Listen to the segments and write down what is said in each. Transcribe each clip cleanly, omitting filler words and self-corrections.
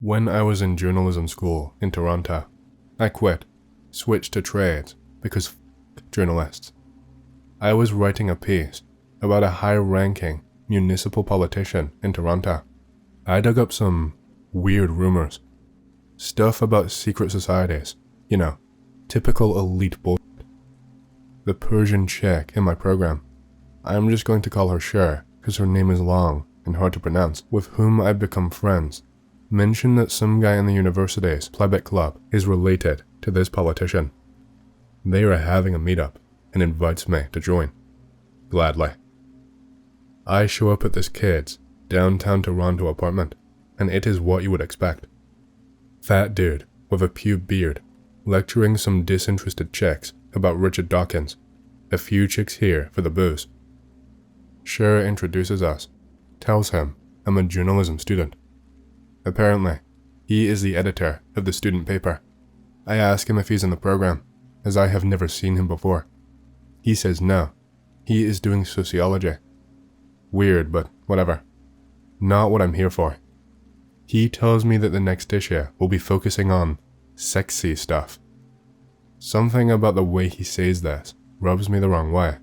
When I was in journalism school in Toronto, I quit, switched to trades because journalists. I was writing a piece about a high-ranking municipal politician in Toronto. I dug up some weird rumors. Stuff about secret societies, typical elite bullshit. The Persian chick in my program, I'm just going to call her Cher because her name is long and hard to pronounce, with whom I've become friends, mentioned that some guy in the university's plebeian club is related to this politician. They are having a meetup and invites me to join. Gladly. I show up at this kid's downtown Toronto apartment, and it is what you would expect. Fat dude with a pube beard, lecturing some disinterested chicks about Richard Dawkins. A few chicks here for the booze. Cher introduces us, tells him I'm a journalism student. Apparently, he is the editor of the student paper. I ask him if he's in the program, as I have never seen him before. He says no, he is doing sociology. Weird, but whatever. Not what I'm here for. He tells me that the next issue will be focusing on sexy stuff. Something about the way he says this rubs me the wrong way.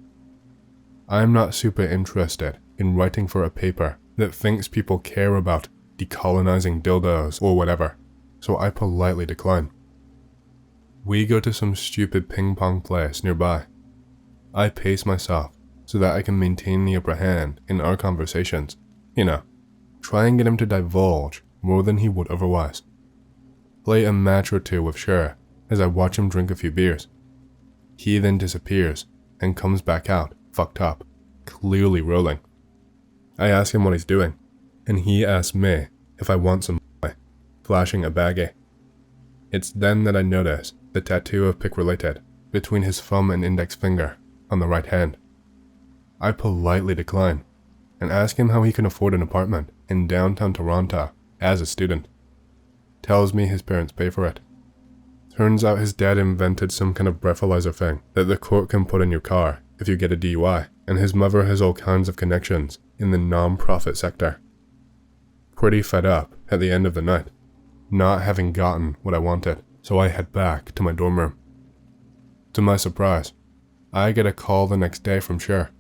I'm not super interested in writing for a paper that thinks people care about decolonizing dildos or whatever, so I politely decline. We go to some stupid ping pong place nearby. I pace myself so that I can maintain the upper hand in our conversations, try and get him to divulge more than he would otherwise. Play a match or two with Cher as I watch him drink a few beers. He then disappears and comes back out, fucked up, clearly rolling. I ask him what he's doing, and he asks me if I want some flashing a baggie. It's then that I notice the tattoo of pic related between his thumb and index finger on the right hand. I politely decline and ask him how he can afford an apartment in downtown Toronto as a student. Tells me his parents pay for it. Turns out his dad invented some kind of breathalyzer thing that the court can put in your car if you get a DUI, and his mother has all kinds of connections in the non-profit sector. Pretty fed up at the end of the night, not having gotten what I wanted, so I head back to my dorm room. To my surprise, I get a call the next day from Cher.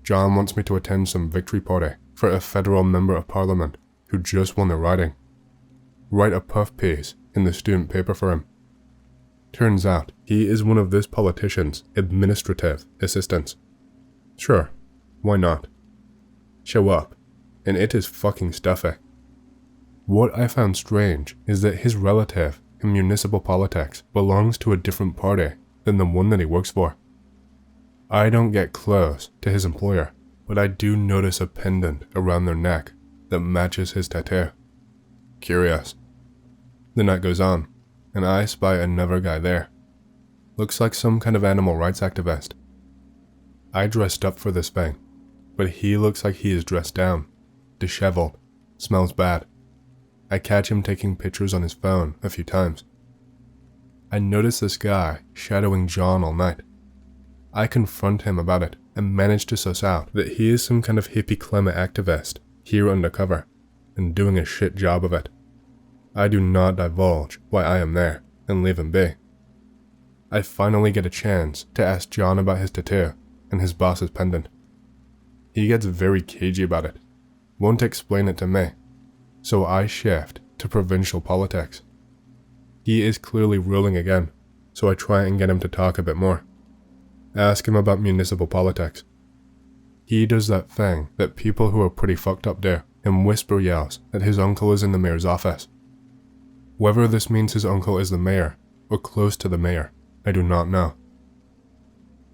John wants me to attend some victory party for a federal member of parliament who just won their riding. Write a puff piece in the student paper for him. Turns out he is one of this politician's administrative assistants. Sure, why not? Show up, and it is fucking stuffy. What I found strange is that his relative in municipal politics belongs to a different party than the one that he works for. I don't get close to his employer, but I do notice a pendant around their neck that matches his tattoo. Curious. The night goes on, and I spy another guy there. Looks like some kind of animal rights activist. I dressed up for this thing, but he looks like he is dressed down, disheveled, smells bad. I catch him taking pictures on his phone a few times. I notice this guy shadowing John all night. I confront him about it and manage to suss out that he is some kind of hippie climate activist here undercover and doing a shit job of it. I do not divulge why I am there and leave him be. I finally get a chance to ask John about his tattoo and his boss's pendant. He gets very cagey about it, won't explain it to me, so I shift to provincial politics. He is clearly ruling again, so I try and get him to talk a bit more. Ask him about municipal politics. He does that thing that people who are pretty fucked up do and whisper yells that his uncle is in the mayor's office. Whether this means his uncle is the mayor or close to the mayor, I do not know.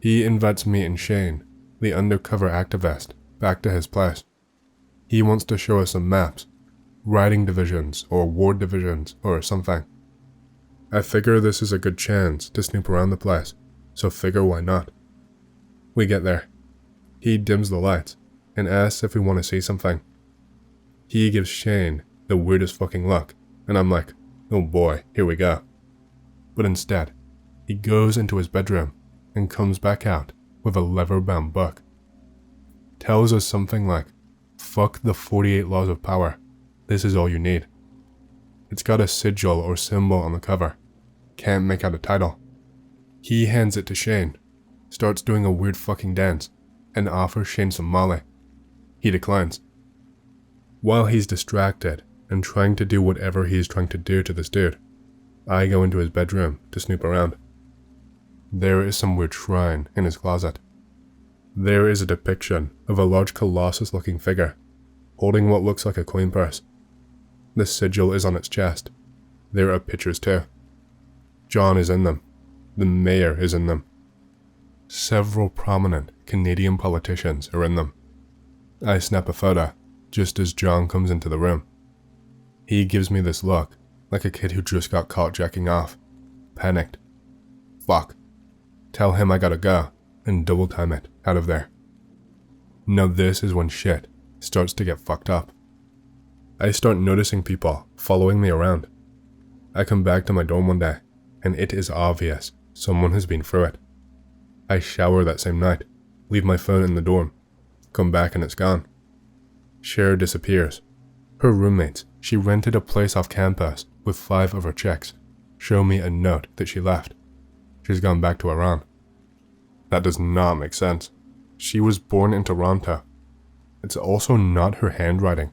He invites me and Shane, the undercover activist, back to his place. He wants to show us some maps, riding divisions or ward divisions or something. I figure this is a good chance to snoop around the place, so figure why not. We get there. He dims the lights and asks if we want to see something. He gives Shane the weirdest fucking look, and I'm like, oh boy, here we go. But instead, he goes into his bedroom and comes back out with a leather-bound book. Tells us something like, fuck the 48 laws of power, this is all you need. It's got a sigil or symbol on the cover. Can't make out a title. He hands it to Shane, starts doing a weird fucking dance, and offers Shane some Molly. He declines. While he's distracted and trying to do whatever he's trying to do to this dude, I go into his bedroom to snoop around. There is some weird shrine in his closet. There is a depiction of a large colossus-looking figure, holding what looks like a coin purse. The sigil is on its chest. There are pictures too. John is in them. The mayor is in them. Several prominent Canadian politicians are in them. I snap a photo just as John comes into the room. He gives me this look, like a kid who just got caught jacking off. Panicked. Fuck. Tell him I gotta go, and double time it out of there. Now this is when shit starts to get fucked up. I start noticing people following me around. I come back to my dorm one day, and it is obvious someone has been through it. I shower that same night, leave my phone in the dorm, come back and it's gone. Cher disappears. Her roommates, she rented a place off campus with 5 of her chicks, show me a note that she left. She's gone back to Iran. That does not make sense. She was born in Toronto. It's also not her handwriting.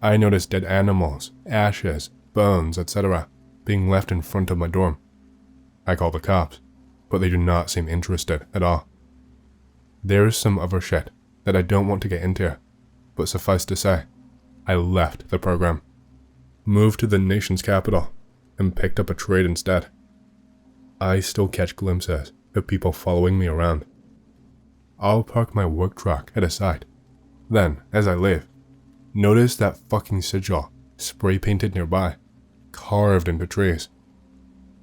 I notice dead animals, ashes, bones, etc. being left in front of my dorm. I call the cops, but they do not seem interested at all. There's some other shit that I don't want to get into, but suffice to say, I left the program, moved to the nation's capital, and picked up a trade instead. I still catch glimpses of people following me around. I'll park my work truck at a site. Then, as I leave, notice that fucking sigil spray painted nearby, carved into trees.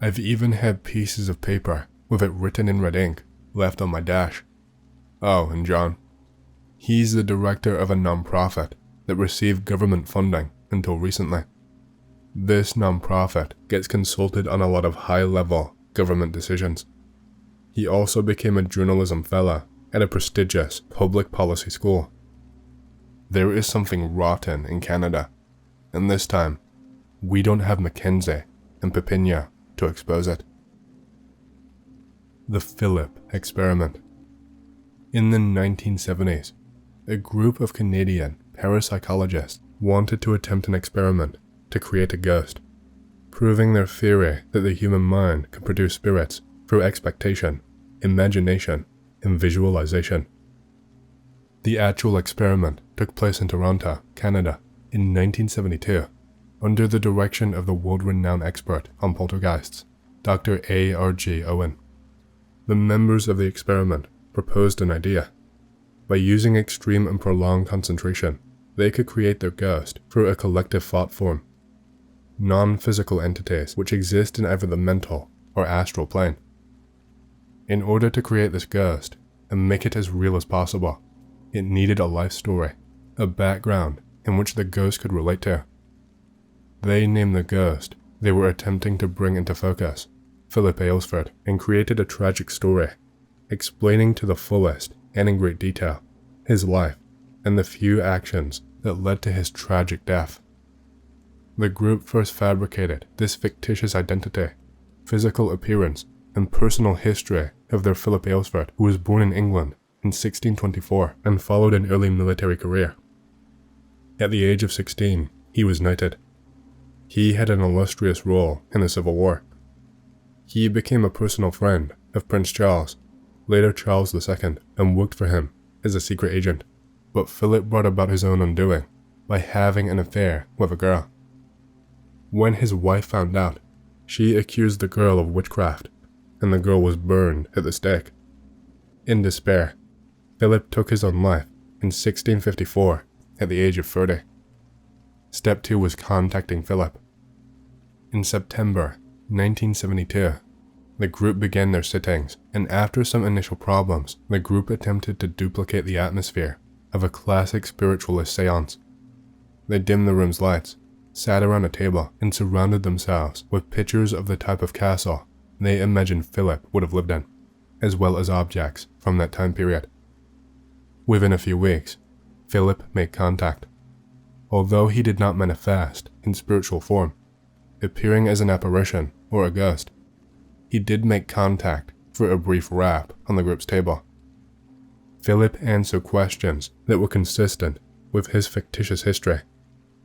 I've even had pieces of paper with it written in red ink left on my dash. Oh, and John. He's the director of a non-profit that received government funding until recently. This non-profit gets consulted on a lot of high-level government decisions. He also became a journalism fellow at a prestigious public policy school. There is something rotten in Canada, and this time, we don't have Mackenzie and Pepinha to expose it. The Philip experiment. In the 1970s, a group of Canadian parapsychologists wanted to attempt an experiment to create a ghost, proving their theory that the human mind can produce spirits through expectation, imagination, and visualization. The actual experiment took place in Toronto, Canada, in 1972, under the direction of the world-renowned expert on poltergeists, Dr. A.R.G. Owen. The members of the experiment proposed an idea. By using extreme and prolonged concentration, they could create their ghost through a collective thought form. Non-physical entities which exist in either the mental or astral plane. In order to create this ghost and make it as real as possible, it needed a life story, a background in which the ghost could relate to. They named the ghost they were attempting to bring into focus Philip Aylesford, and created a tragic story, explaining to the fullest and in great detail his life and the few actions that led to his tragic death. The group first fabricated this fictitious identity, physical appearance, and personal history of their Philip Aylesford, who was born in England in 1624 and followed an early military career. At the age of 16, he was knighted. He had an illustrious role in the Civil War. He became a personal friend of Prince Charles, later Charles II, and worked for him as a secret agent. But Philip brought about his own undoing by having an affair with a girl. When his wife found out, she accused the girl of witchcraft, and the girl was burned at the stake. In despair, Philip took his own life in 1654 at the age of 30. Step 2 was contacting Philip. In September 1972, the group began their sittings, and after some initial problems, the group attempted to duplicate the atmosphere of a classic spiritualist seance. They dimmed the room's lights, sat around a table, and surrounded themselves with pictures of the type of castle they imagined Philip would have lived in, as well as objects from that time period. Within a few weeks, Philip made contact. Although he did not manifest in spiritual form, appearing as an apparition or a ghost. He did make contact for a brief rap on the group's table. Philip answered questions that were consistent with his fictitious history,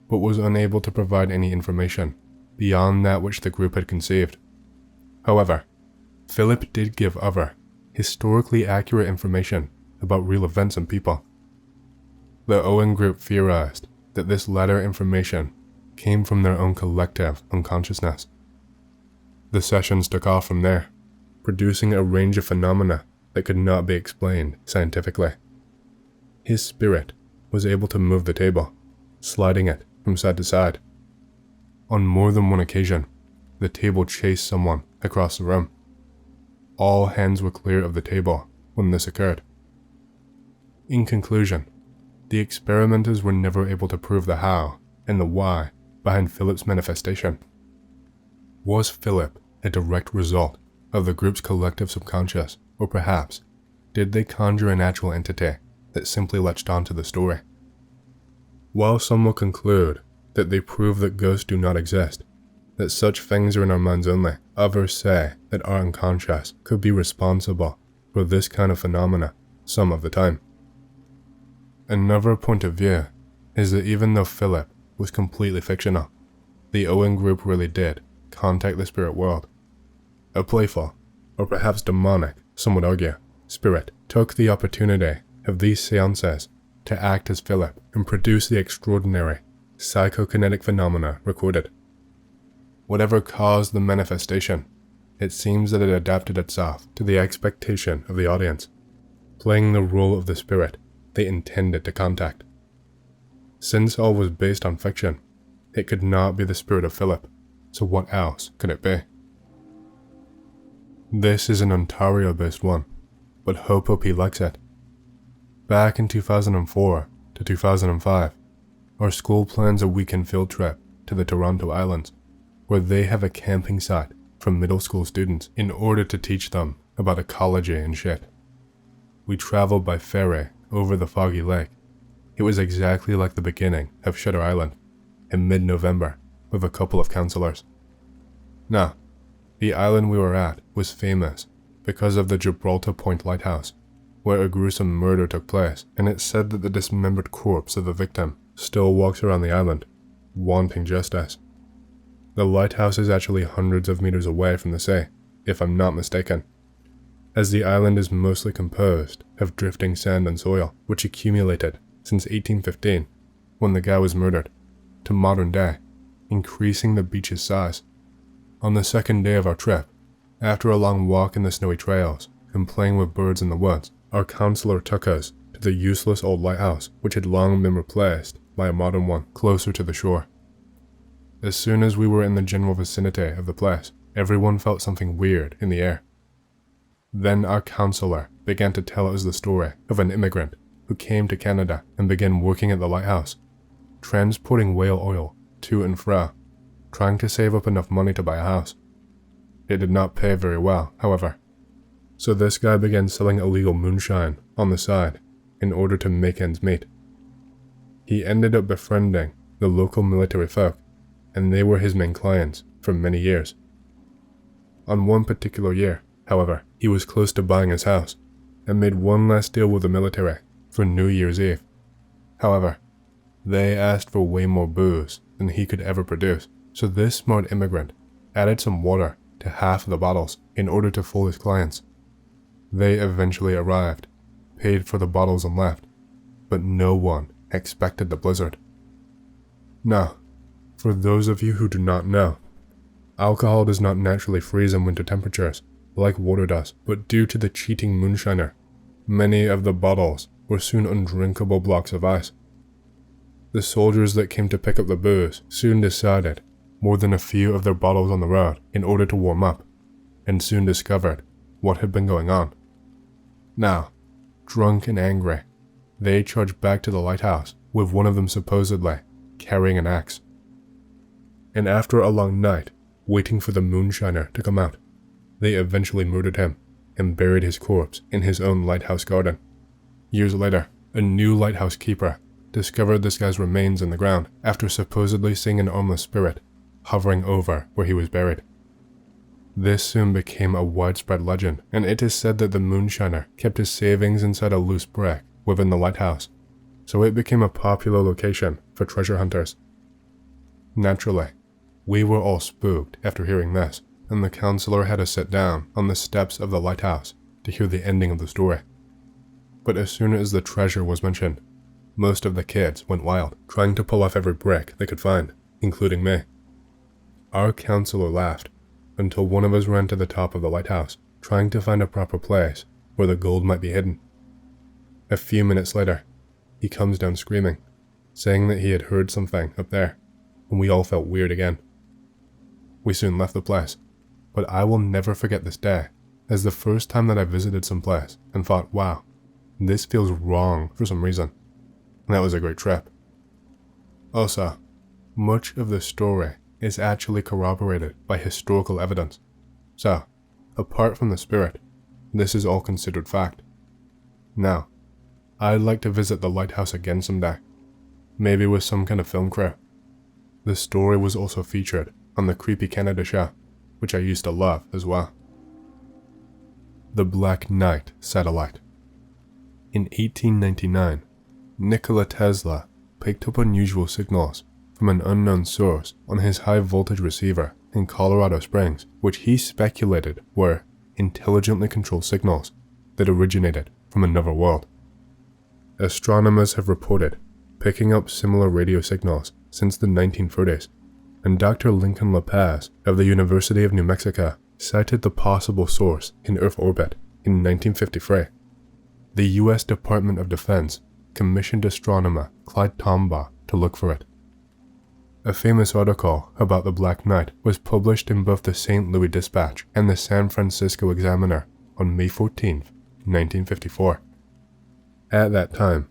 but was unable to provide any information beyond that which the group had conceived. However, Philip did give other, historically accurate information about real events and people. The Owen group theorized that this latter information came from their own collective unconsciousness. The sessions took off from there, producing a range of phenomena that could not be explained scientifically. His spirit was able to move the table, sliding it from side to side. On more than one occasion, the table chased someone across the room. All hands were clear of the table when this occurred. In conclusion, the experimenters were never able to prove the how and the why behind Philip's manifestation. Was Philip a direct result of the group's collective subconscious, or perhaps did they conjure a natural entity that simply latched onto the story? While some will conclude that they prove that ghosts do not exist, that such things are in our minds only, others say that our unconscious could be responsible for this kind of phenomena some of the time. Another point of view is that even though Philip was completely fictional, the Owen group really did contact the spirit world. A playful, or perhaps demonic, some would argue, spirit took the opportunity of these seances to act as Philip and produce the extraordinary psychokinetic phenomena recorded. Whatever caused the manifestation, it seems that it adapted itself to the expectation of the audience, playing the role of the spirit they intended to contact. Since all was based on fiction, it could not be the spirit of Philip, so what else could it be? This is an Ontario-based one, but hope he likes it. Back in 2004 to 2005, our school plans a weekend field trip to the Toronto Islands, where they have a camping site for middle school students in order to teach them about ecology and shit. We traveled by ferry over the foggy lake. It was exactly like the beginning of Shutter Island in mid-November with a couple of counselors. Now, the island we were at was famous because of the Gibraltar Point lighthouse, where a gruesome murder took place, and it's said that the dismembered corpse of the victim still walks around the island, wanting justice. The lighthouse is actually hundreds of meters away from the sea, if I'm not mistaken, as the island is mostly composed of drifting sand and soil, which accumulated since 1815, when the guy was murdered, to modern day, increasing the beach's size. On the second day of our trip, after a long walk in the snowy trails and playing with birds in the woods, our counselor took us to the useless old lighthouse, which had long been replaced by a modern one closer to the shore. As soon as we were in the general vicinity of the place, everyone felt something weird in the air. Then our counselor began to tell us the story of an immigrant who came to Canada and began working at the lighthouse, transporting whale oil to and fro, trying to save up enough money to buy a house. It did not pay very well, however, so this guy began selling illegal moonshine on the side in order to make ends meet. He ended up befriending the local military folk, and they were his main clients for many years. On one particular year, however, he was close to buying his house and made one last deal with the military for New Year's Eve. However, they asked for way more booze than he could ever produce, so this smart immigrant added some water to half of the bottles in order to fool his clients. They eventually arrived, paid for the bottles and left, but no one expected the blizzard. Now, for those of you who do not know, alcohol does not naturally freeze in winter temperatures like water does, but due to the cheating moonshiner, many of the bottles were soon undrinkable blocks of ice. The soldiers that came to pick up the booze soon decided more than a few of their bottles on the road in order to warm up, and soon discovered what had been going on. Now, drunk and angry, they charged back to the lighthouse with one of them supposedly carrying an axe. And after a long night waiting for the moonshiner to come out, they eventually murdered him and buried his corpse in his own lighthouse garden. Years later, a new lighthouse keeper discovered this guy's remains in the ground after supposedly seeing an armless spirit hovering over where he was buried. This soon became a widespread legend, and it is said that the moonshiner kept his savings inside a loose brick within the lighthouse, so it became a popular location for treasure hunters. Naturally, we were all spooked after hearing this, and the counselor had us sit down on the steps of the lighthouse to hear the ending of the story. But as soon as the treasure was mentioned, most of the kids went wild, trying to pull off every brick they could find, including me. Our counselor laughed until one of us ran to the top of the lighthouse, trying to find a proper place where the gold might be hidden. A few minutes later, he comes down screaming, saying that he had heard something up there, and we all felt weird again. We soon left the place, but I will never forget this day as the first time that I visited some place and thought, wow, this feels wrong for some reason. And that was a great trip. Also, much of the story is actually corroborated by historical evidence. So, apart from the spirit, this is all considered fact. Now, I'd like to visit the lighthouse again someday, maybe with some kind of film crew. The story was also featured on the Creepy Canada show, which I used to love as well. The Black Knight Satellite. In 1899, Nikola Tesla picked up unusual signals from an unknown source on his high-voltage receiver in Colorado Springs, which he speculated were intelligently controlled signals that originated from another world. Astronomers have reported picking up similar radio signals since the 1930s, and Dr. Lincoln LaPaz of the University of New Mexico cited the possible source in Earth orbit in 1953. The U.S. Department of Defense commissioned astronomer Clyde Tombaugh to look for it. A famous article about the Black Knight was published in both the St. Louis Dispatch and the San Francisco Examiner on May 14, 1954. At that time,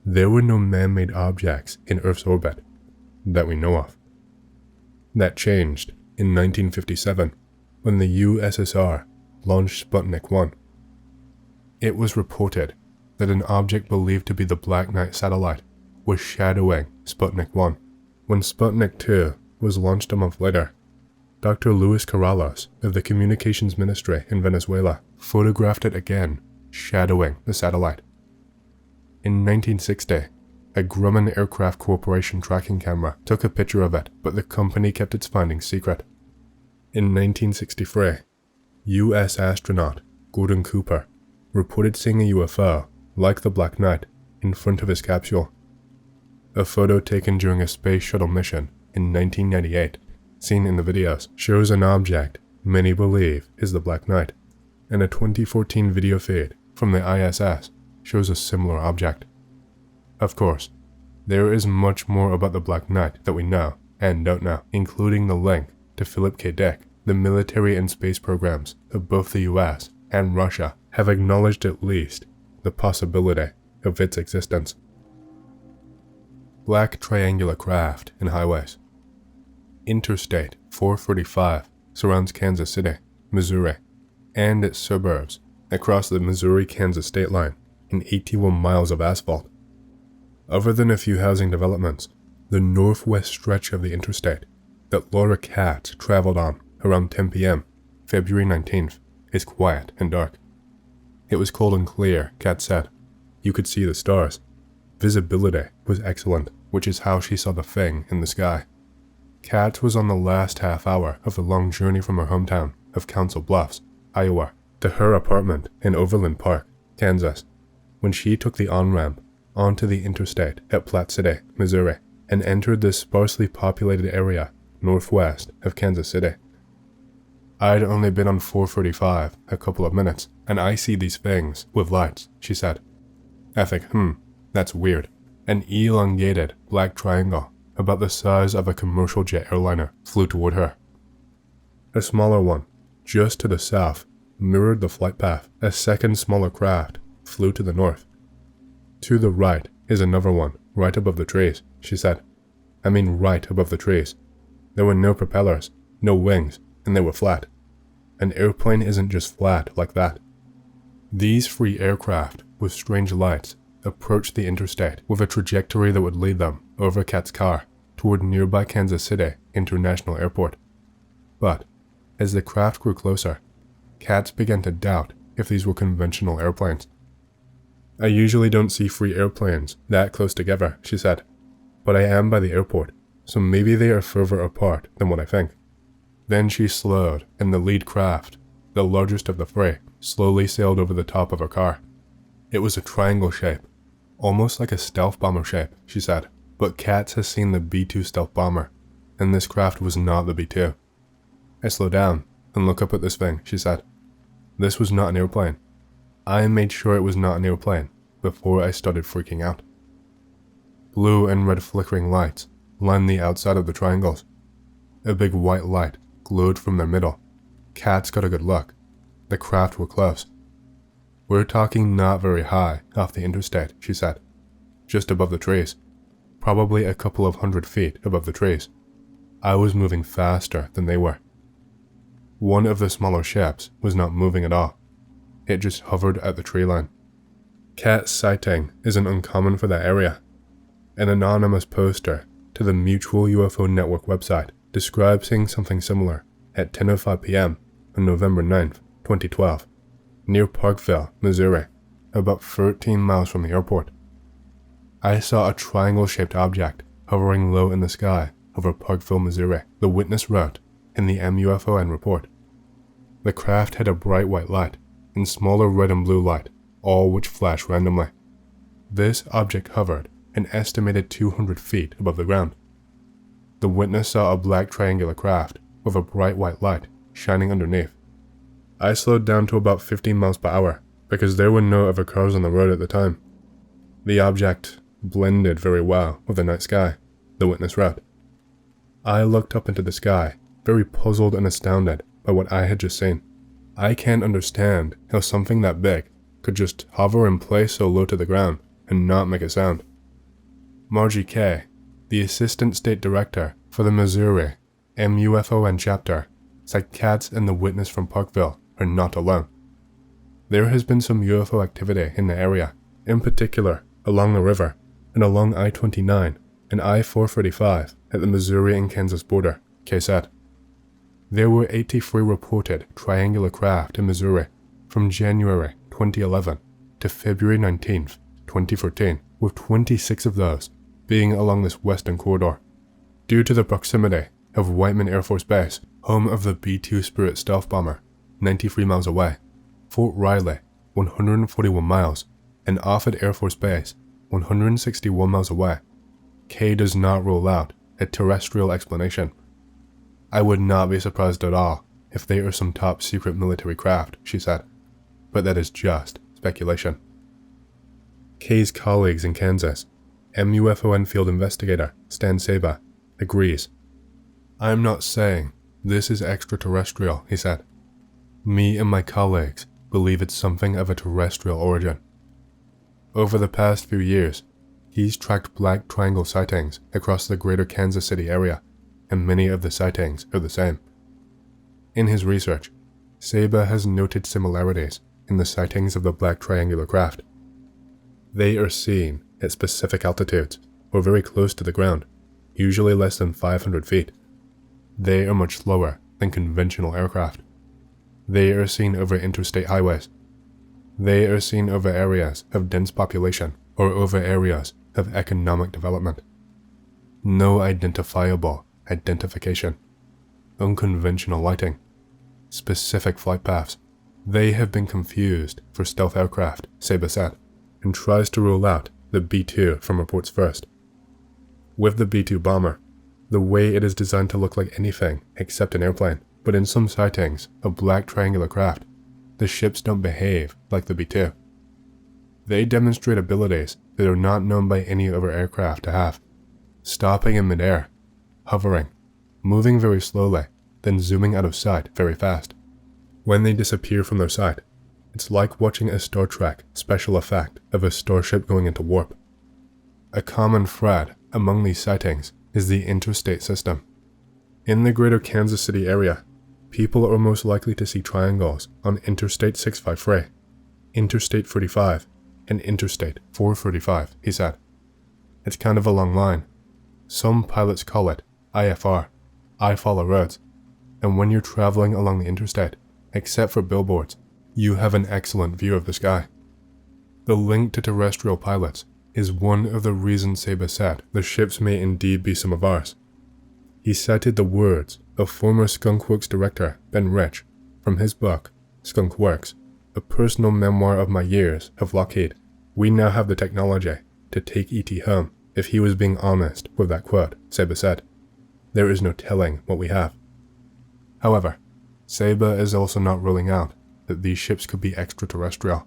there were no man-made objects in Earth's orbit that we know of. That changed in 1957 when the USSR launched Sputnik 1. It was reported that an object believed to be the Black Knight satellite was shadowing Sputnik 1. When Sputnik 2 was launched a month later, Dr. Luis Corrales of the Communications Ministry in Venezuela photographed it again, shadowing the satellite. In 1960, a Grumman Aircraft Corporation tracking camera took a picture of it, but the company kept its findings secret. In 1963, U.S. astronaut Gordon Cooper reported seeing a UFO, like the Black Knight, in front of his capsule. A photo taken during a space shuttle mission in 1998, seen in the videos, shows an object many believe is the Black Knight, and a 2014 video feed from the ISS shows a similar object. Of course, there is much more about the Black Knight that we know and don't know, including the link to Philip K. Dick. The military and space programs of both the US and Russia have acknowledged at least the possibility of its existence. Black triangular craft and highways. Interstate 435 surrounds Kansas City, Missouri, and its suburbs across the Missouri-Kansas state line in 81 miles of asphalt. Other than a few housing developments, the northwest stretch of the interstate that Laura Katz traveled on around 10 p.m., February 19th, is quiet and dark. It was cold and clear, Katz said. You could see the stars. Visibility was excellent, which is how she saw the thing in the sky. Katz was on the last half hour of the long journey from her hometown of Council Bluffs, Iowa, to her apartment in Overland Park, Kansas, when she took the on-ramp onto the interstate at Platte City, Missouri, and entered this sparsely populated area northwest of Kansas City. I'd only been on 435 a couple of minutes, and I see these things with lights, she said. I think, that's weird. An elongated black triangle about the size of a commercial jet airliner flew toward her. A smaller one, just to the south, mirrored the flight path. A second smaller craft flew to the north. To the right is another one, right above the trees, she said. I mean right above the trees. There were no propellers, no wings, and they were flat. An airplane isn't just flat like that. These three aircraft with strange lights approached the interstate with a trajectory that would lead them over Kat's car toward nearby Kansas City International Airport. But as the craft grew closer, Katz began to doubt if these were conventional airplanes. "I usually don't see free airplanes that close together," she said, "but I am by the airport, so maybe they are further apart than what I think." Then she slowed, and the lead craft, the largest of the three, slowly sailed over the top of her car. It was a triangle shape, almost like a stealth bomber shape, she said, but Katz has seen the B-2 stealth bomber, and this craft was not the B-2. "I slowed down and looked up at this thing," she said. "This was not an airplane. I made sure it was not an airplane before I started freaking out." Blue and red flickering lights lined the outside of the triangles. A big white light glowed from their middle. Katz got a good look. The craft were close. "We're talking not very high off the interstate," she said. "Just above the trees. Probably a couple of 100 feet above the trees. I was moving faster than they were." One of the smaller ships was not moving at all. It just hovered at the tree line. Kat's sighting isn't uncommon for that area. An anonymous poster to the Mutual UFO Network website described seeing something similar at 10:05 p.m. on November 9th, 2012, near Parkville, Missouri, about 13 miles from the airport. "I saw a triangle-shaped object hovering low in the sky over Parkville, Missouri," the witness wrote in the MUFON report. "The craft had a bright white light and smaller red and blue light, all which flashed randomly. This object hovered an estimated 200 feet above the ground. The witness saw a black triangular craft with a bright white light shining underneath. I slowed down to about 15 miles per hour because there were no other cars on the road at the time. The object blended very well with the night sky," the witness wrote. "I looked up into the sky, very puzzled and astounded by what I had just seen. I can't understand how something that big could just hover in place so low to the ground and not make a sound." Margie Kay, the Assistant State Director for the Missouri MUFON chapter, said Katz and the witness from Parkville are not alone. "There has been some UFO activity in the area, in particular along the river and along I-29 and I-435 at the Missouri and Kansas border," Kay said. "There were 83 reported triangular craft in Missouri from January 2011 to February 19th, 2014, with 26 of those being along this western corridor. Due to the proximity of Whiteman Air Force Base, home of the B-2 Spirit stealth bomber, 93 miles away, Fort Riley, 141 miles, and Offutt Air Force Base, 161 miles away, Kay does not rule out a terrestrial explanation. I would not be surprised at all if they are some top secret military craft," she said, "but that is just speculation." Kay's colleagues in Kansas, MUFON field investigator Stan Saba, agrees. "I'm not saying this is extraterrestrial," he said. "Me and my colleagues believe it's something of a terrestrial origin." Over the past few years, he's tracked black triangle sightings across the greater Kansas City area, and many of the sightings are the same. In his research, Saba has noted similarities in the sightings of the black triangular craft. They are seen at specific altitudes or very close to the ground, usually less than 500 feet. They are much slower than conventional aircraft. They are seen over interstate highways. They are seen over areas of dense population or over areas of economic development. No identifiable identification. Unconventional lighting. Specific flight paths. They have been confused for stealth aircraft, Saba said, and tries to rule out the B-2 from reports first. With the B-2 bomber, the way it is designed to look like anything except an airplane, but in some sightings of black triangular craft, the ships don't behave like the B-2. They demonstrate abilities that are not known by any other aircraft to have. Stopping in midair, hovering, moving very slowly, then zooming out of sight very fast. When they disappear from their sight, it's like watching a Star Trek special effect of a starship going into warp. A common thread among these sightings is the interstate system. In the greater Kansas City area, people are most likely to see triangles on Interstate 653, Interstate 35, and Interstate 435, he said. It's kind of a long line. Some pilots call it IFR, I follow roads, and when you're traveling along the interstate, except for billboards, you have an excellent view of the sky. The link to terrestrial pilots is one of the reasons Seba said the ships may indeed be some of ours. He cited the words of former Skunkworks director Ben Rich from his book, Skunk Works, a personal memoir of my years of Lockheed. We now have the technology to take E.T. home. If he was being honest with that quote, Seba said, there is no telling what we have. However, Seba is also not ruling out that these ships could be extraterrestrial.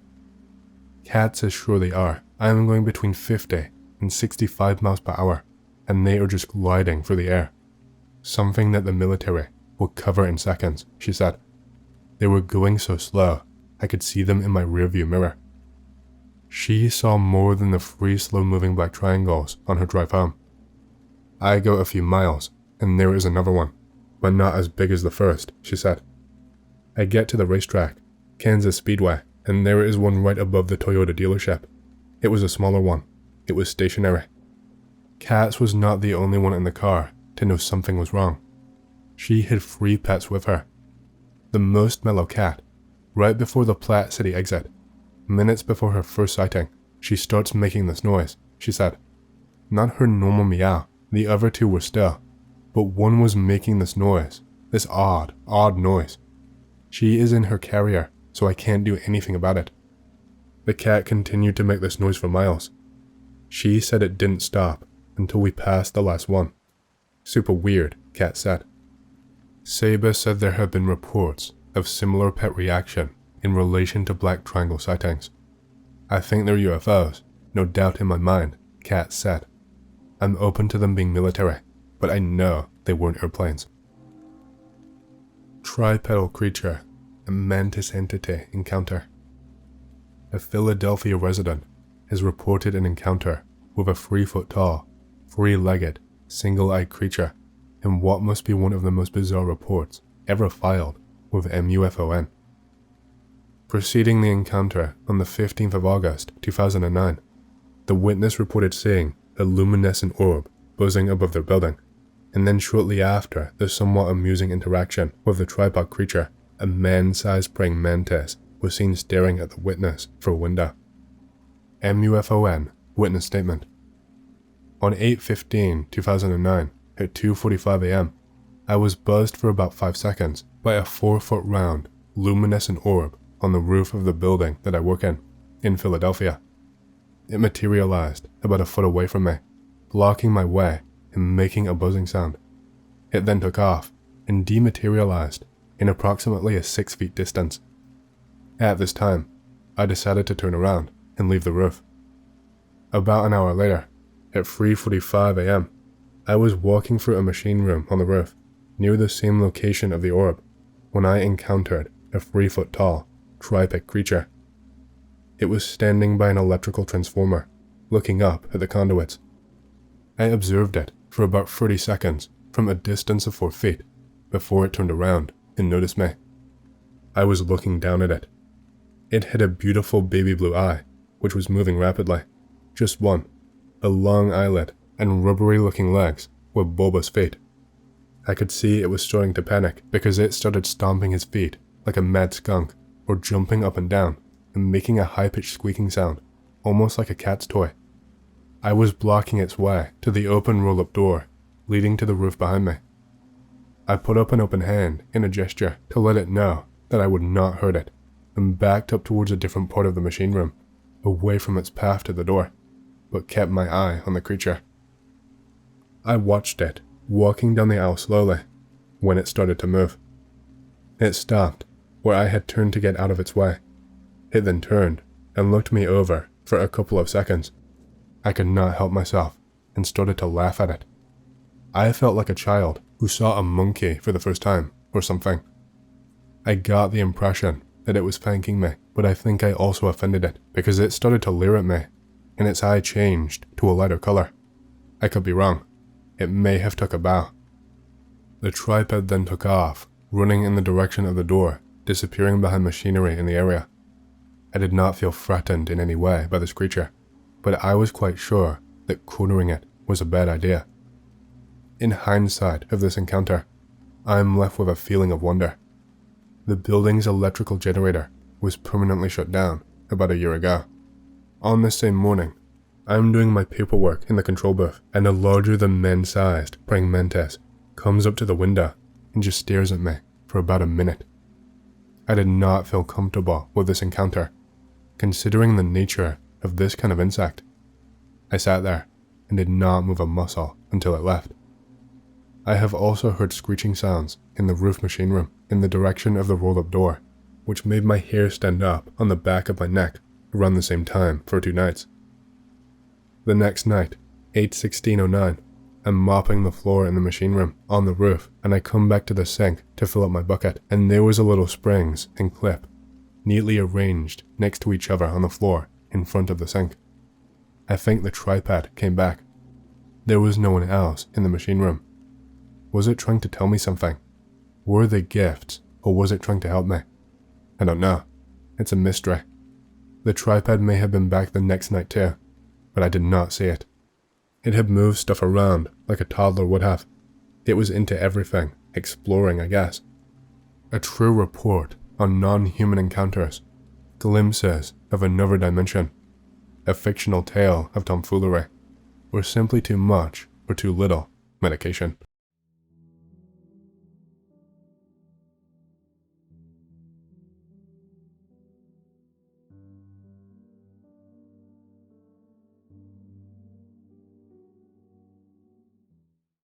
Kat says sure they are. I am going between 50 and 65 miles per hour, and they are just gliding through the air. Something that the military will cover in seconds, she said. They were going so slow, I could see them in my rearview mirror. She saw more than the 3 slow-moving black triangles on her drive home. I go a few miles, and there is another one, but not as big as the first, she said. I get to the racetrack, Kansas Speedway, and there is one right above the Toyota dealership. It was a smaller one. It was stationary. Katz was not the only one in the car to know something was wrong. She had 3 pets with her. The most mellow cat, right before the Platte City exit, minutes before her first sighting, she starts making this noise, she said. Not her normal meow, the other 2 were still, but one was making this noise, this odd noise. She is in her carrier, so I can't do anything about it. The cat continued to make this noise for miles. She said it didn't stop until we passed the last one. Super weird, Kat said. Seba said there have been reports of similar pet reaction in relation to black triangle sightings. I think they're UFOs, no doubt in my mind, Kat said. I'm open to them being military, but I know they weren't airplanes. Tripedal creature, a mantis entity encounter. A Philadelphia resident has reported an encounter with a 3-foot-tall, 3-legged, single-eyed creature in what must be one of the most bizarre reports ever filed with MUFON. Preceding the encounter on the 15th of August 2009, the witness reported seeing a luminescent orb buzzing above their building, and then shortly after the somewhat amusing interaction with the tripod creature, a man-sized praying mantis was seen staring at the witness through a window. MUFON witness statement. On 8/15/2009 at 2:45 a.m., I was buzzed for about 5 seconds by a 4-foot round, luminescent orb on the roof of the building that I work in Philadelphia. It materialized about a foot away from me, blocking my way and making a buzzing sound. It then took off and dematerialized in approximately a 6-feet distance. At this time, I decided to turn around and leave the roof. About an hour later, at 3:45 a.m., I was walking through a machine room on the roof, near the same location of the orb, when I encountered a 3-foot-tall, tripod creature. It was standing by an electrical transformer, looking up at the conduits. I observed it for about 30 seconds from a distance of 4 feet, before it turned around and noticed me. I was looking down at it. It had a beautiful baby blue eye, which was moving rapidly. Just one, a long eyelid, and rubbery-looking legs with bulbous feet. I could see it was starting to panic because it started stomping his feet like a mad skunk, or jumping up and down and making a high-pitched squeaking sound, almost like a cat's toy. I was blocking its way to the open roll-up door leading to the roof behind me. I put up an open hand in a gesture to let it know that I would not hurt it, and backed up towards a different part of the machine room, away from its path to the door, but kept my eye on the creature. I watched it, walking down the aisle slowly, when it started to move. It stopped where I had turned to get out of its way. It then turned and looked me over for a couple of seconds. I could not help myself and started to laugh at it. I felt like a child who saw a monkey for the first time or something. I got the impression that it was thanking me, but I think I also offended it because it started to leer at me and its eye changed to a lighter color. I could be wrong. It may have took a bow. The tripod then took off, running in the direction of the door, disappearing behind machinery in the area. I did not feel threatened in any way by this creature, but I was quite sure that cornering it was a bad idea. In hindsight of this encounter, I am left with a feeling of wonder. The building's electrical generator was permanently shut down about a year ago. On this same morning, I am doing my paperwork in the control booth, and a larger-than-man-sized praying mantis comes up to the window and just stares at me for about a minute. I did not feel comfortable with this encounter, considering the nature of this kind of insect. I sat there and did not move a muscle until it left. I have also heard screeching sounds in the roof machine room in the direction of the rolled-up door, which made my hair stand up on the back of my neck around the same time for 2 nights. The next night, 8/16/09, I'm mopping the floor in the machine room on the roof, and I come back to the sink to fill up my bucket, and there was a little springs and clip neatly arranged next to each other on the floor in front of the sink. I think the tripod came back. There was no one else in the machine room. Was it trying to tell me something? Were they gifts, or was it trying to help me? I don't know. It's a mystery. The tripod may have been back the next night too, but I did not see it. It had moved stuff around like a toddler would have. It was into everything, exploring, I guess. A true report on non-human encounters, glimpses of another dimension, a fictional tale of tomfoolery, or simply too much or too little medication.